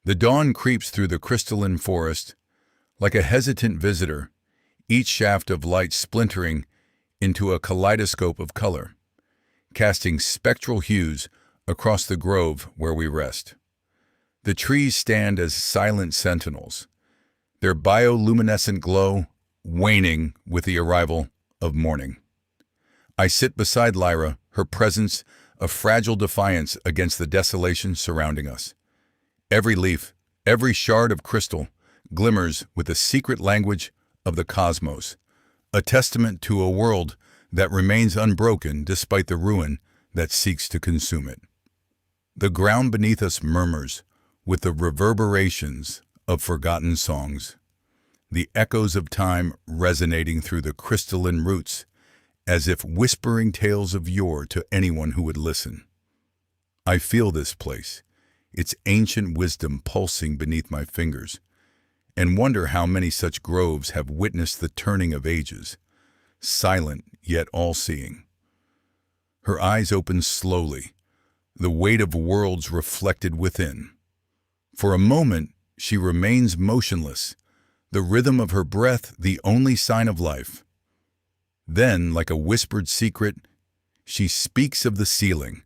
The dawn creeps through the crystalline forest like a hesitant visitor, each shaft of light splintering into a kaleidoscope of color, casting spectral hues across the grove where we rest. The trees stand as silent sentinels, their bioluminescent glow waning with the arrival of morning. I sit beside Lyra, her presence a fragile defiance against the desolation surrounding us. Every leaf, every shard of crystal glimmers with the secret language of the cosmos, a testament to a world that remains unbroken despite the ruin that seeks to consume it. The ground beneath us murmurs with the reverberations of forgotten songs, the echoes of time resonating through the crystalline roots as if whispering tales of yore to anyone who would listen. I feel this place, its ancient wisdom pulsing beneath my fingers, and wonder how many such groves have witnessed the turning of ages, silent yet all-seeing. Her eyes open slowly, the weight of worlds reflected within. For a moment, she remains motionless, the rhythm of her breath the only sign of life. Then, like a whispered secret, she speaks of the ceiling,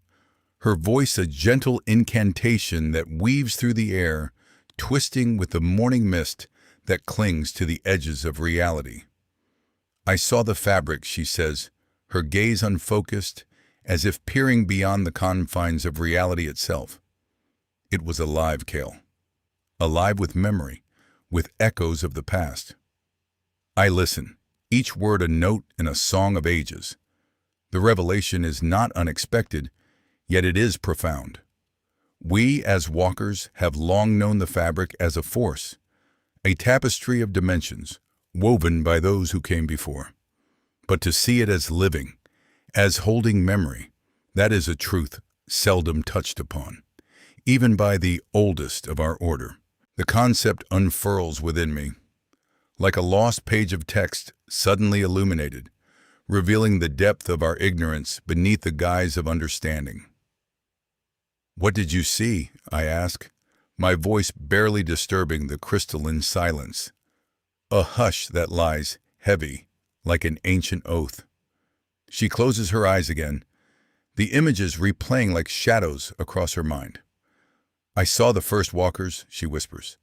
her voice a gentle incantation that weaves through the air, twisting with the morning mist that clings to the edges of reality. I saw the fabric, she says, her gaze unfocused, as if peering beyond the confines of reality itself. It was alive, Kale. Alive with memory, with echoes of the past. I listen, each word a note in a song of ages. The revelation is not unexpected, yet it is profound. We, as walkers, have long known the fabric as a force, a tapestry of dimensions, woven by those who came before. But to see it as living, as holding memory, that is a truth seldom touched upon, even by the oldest of our order. The concept unfurls within me, like a lost page of text suddenly illuminated, revealing the depth of our ignorance beneath the guise of understanding. "What did you see?" I ask, my voice barely disturbing the crystalline silence. A hush that lies heavy, like an ancient oath. She closes her eyes again, the images replaying like shadows across her mind. "I saw the first walkers," she whispers,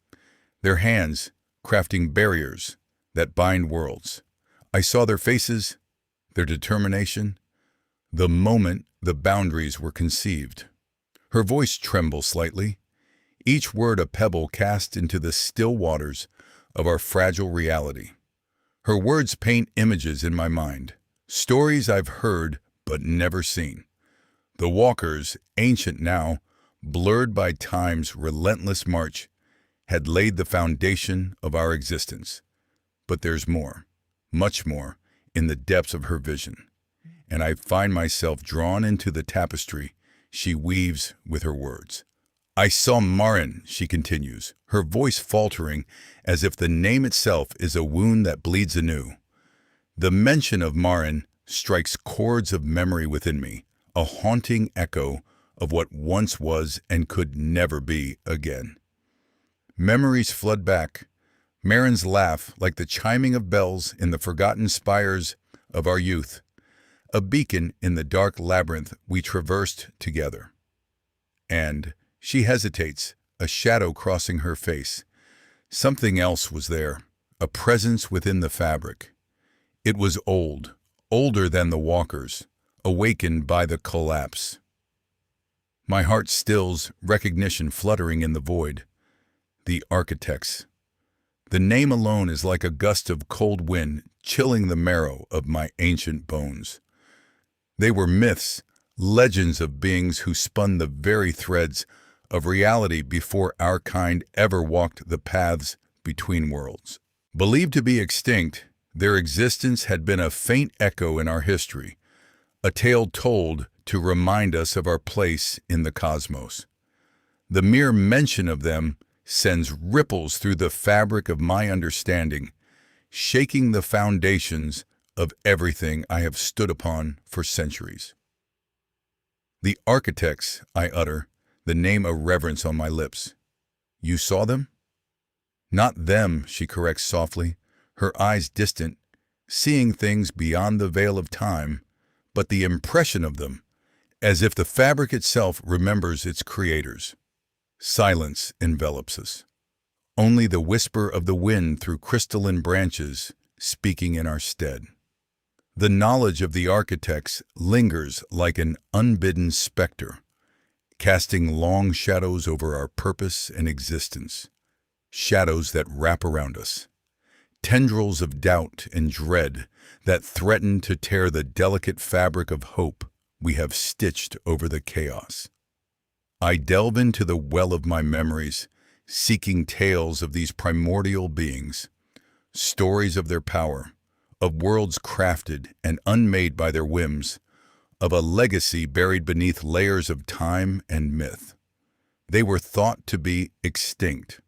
"their hands crafting barriers that bind worlds. I saw their faces, their determination, the moment the boundaries were conceived." Her voice trembles slightly, each word a pebble cast into the still waters of our fragile reality. Her words paint images in my mind, stories I've heard but never seen. The walkers, ancient now, blurred by time's relentless march, had laid the foundation of our existence. But there's more, much more, in the depths of her vision, and I find myself drawn into the tapestry she weaves with her words. "I saw Maren," she continues, her voice faltering as if the name itself is a wound that bleeds anew. The mention of Maren strikes chords of memory within me, a haunting echo of what once was and could never be again. Memories flood back, Maren's laugh like the chiming of bells in the forgotten spires of our youth, a beacon in the dark labyrinth we traversed together. And she hesitates, a shadow crossing her face. Something else was there, a presence within the fabric. It was old, older than the walkers, awakened by the collapse. My heart stills, recognition fluttering in the void. The architects. The name alone is like a gust of cold wind, chilling the marrow of my ancient bones. They were myths, legends of beings who spun the very threads of reality before our kind ever walked the paths between worlds. Believed to be extinct, their existence had been a faint echo in our history, a tale told to remind us of our place in the cosmos. The mere mention of them sends ripples through the fabric of my understanding, shaking the foundations of everything I have stood upon for centuries. "The architects," I utter, the name a reverence on my lips. You saw them? Not them, she corrects softly, her eyes distant, seeing things beyond the veil of time, but the impression of them, as if the fabric itself remembers its creators. Silence envelops us. Only the whisper of the wind through crystalline branches speaking in our stead. The knowledge of the architects lingers like an unbidden specter, casting long shadows over our purpose and existence, shadows that wrap around us, tendrils of doubt and dread that threaten to tear the delicate fabric of hope we have stitched over the chaos. I delve into the well of my memories, seeking tales of these primordial beings, stories of their power, of worlds crafted and unmade by their whims, of a legacy buried beneath layers of time and myth. They were thought to be extinct.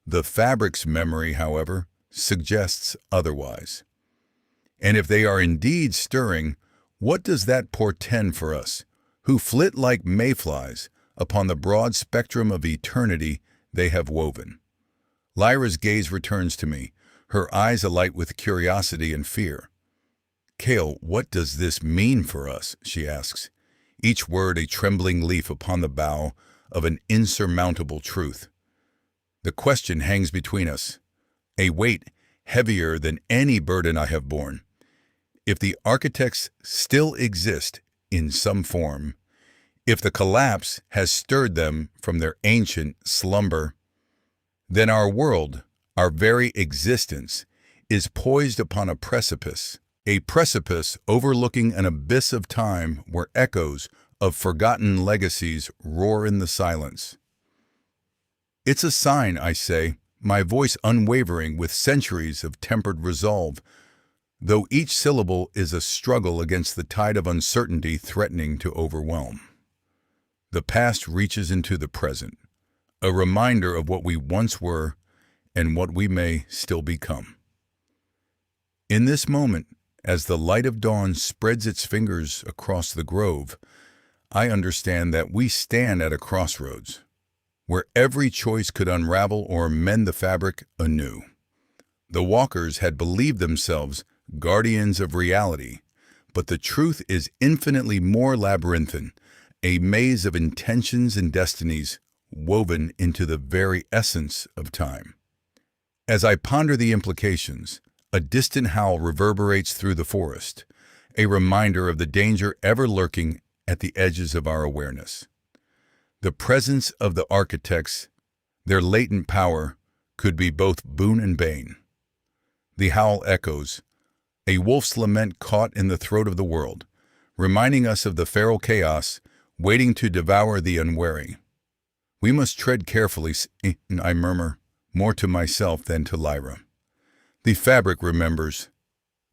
The fabric's memory, however, suggests otherwise. And if they are indeed stirring, what does that portend for us, who flit like mayflies upon the broad spectrum of eternity they have woven? Lyra's gaze returns to me, her eyes alight with curiosity and fear. Kale, what does this mean for us? She asks, each word a trembling leaf upon the bough of an insurmountable truth. The question hangs between us, a weight heavier than any burden I have borne. If the architects still exist in some form, if the collapse has stirred them from their ancient slumber, then our world, our very existence, is poised upon a precipice overlooking an abyss of time where echoes of forgotten legacies roar in the silence. It's a sign, I say, my voice unwavering with centuries of tempered resolve, though each syllable is a struggle against the tide of uncertainty threatening to overwhelm. The past reaches into the present, a reminder of what we once were and what we may still become. In this moment, as the light of dawn spreads its fingers across the grove, I understand that we stand at a crossroads, where every choice could unravel or mend the fabric anew. The walkers had believed themselves guardians of reality, but the truth is infinitely more labyrinthine, a maze of intentions and destinies woven into the very essence of time. As I ponder the implications, a distant howl reverberates through the forest, a reminder of the danger ever lurking at the edges of our awareness. The presence of the architects, their latent power, could be both boon and bane. The howl echoes, a wolf's lament caught in the throat of the world, reminding us of the feral chaos waiting to devour the unwary. We must tread carefully, I murmur, more to myself than to Lyra. The fabric remembers,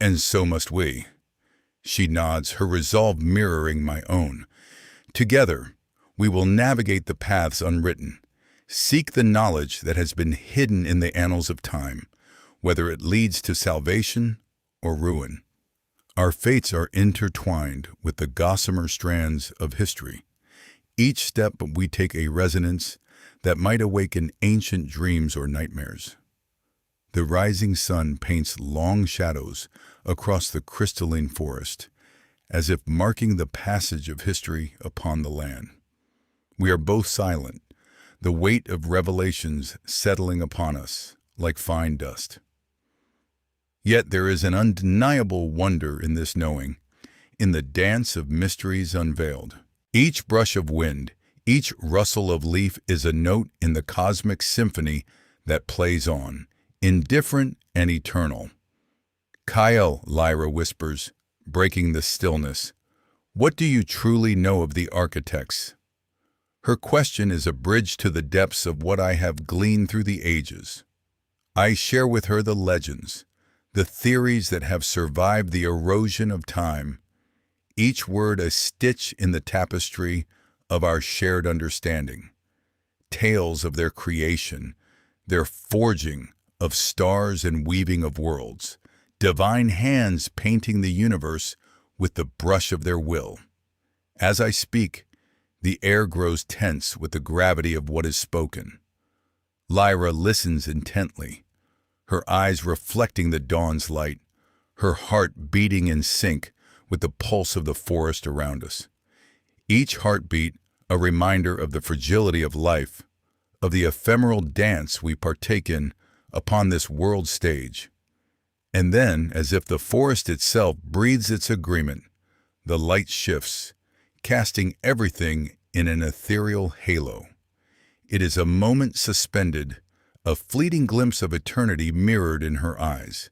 and so must we. She nods, her resolve mirroring my own. Together, we will navigate the paths unwritten, seek the knowledge that has been hidden in the annals of time, whether it leads to salvation or ruin. Our fates are intertwined with the gossamer strands of history. Each step we take a resonance that might awaken ancient dreams or nightmares. The rising sun paints long shadows across the crystalline forest, as if marking the passage of history upon the land. We are both silent, the weight of revelations settling upon us like fine dust. Yet there is an undeniable wonder in this knowing, in the dance of mysteries unveiled. Each brush of wind, each rustle of leaf is a note in the cosmic symphony that plays on, indifferent and eternal. Kyle, Lyra whispers, breaking the stillness, what do you truly know of the architects? Her question is a bridge to the depths of what I have gleaned through the ages. I share with her the legends, the theories that have survived the erosion of time, each word a stitch in the tapestry of our shared understanding. Tales of their creation, their forging of stars and weaving of worlds, divine hands painting the universe with the brush of their will. As I speak, the air grows tense with the gravity of what is spoken. Lyra listens intently, her eyes reflecting the dawn's light, her heart beating in sync with the pulse of the forest around us. Each heartbeat a reminder of the fragility of life, of the ephemeral dance we partake in upon this world stage. And then, as if the forest itself breathes its agreement, the light shifts, casting everything in an ethereal halo. It is a moment suspended, a fleeting glimpse of eternity mirrored in her eyes,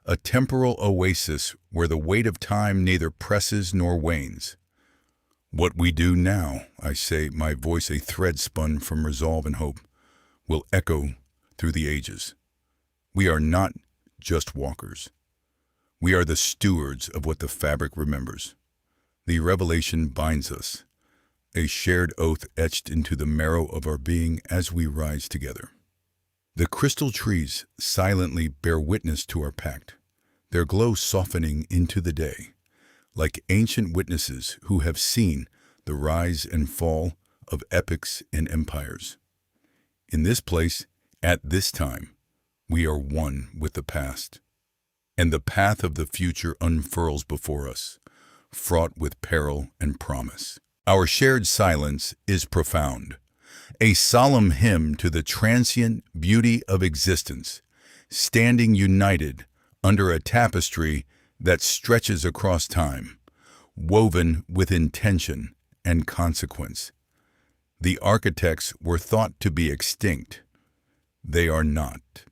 a temporal oasis where the weight of time neither presses nor wanes. What we do now, I say, my voice a thread spun from resolve and hope, will echo through the ages. We are not just walkers. We are the stewards of what the fabric remembers. The revelation binds us, a shared oath etched into the marrow of our being as we rise together. The crystal trees silently bear witness to our pact, their glow softening into the day, like ancient witnesses who have seen the rise and fall of epics and empires. In this place, at this time, we are one with the past, and the path of the future unfurls before us, fraught with peril and promise. Our shared silence is profound, a solemn hymn to the transient beauty of existence, standing united under a tapestry that stretches across time, woven with intention and consequence. The architects were thought to be extinct. They are not.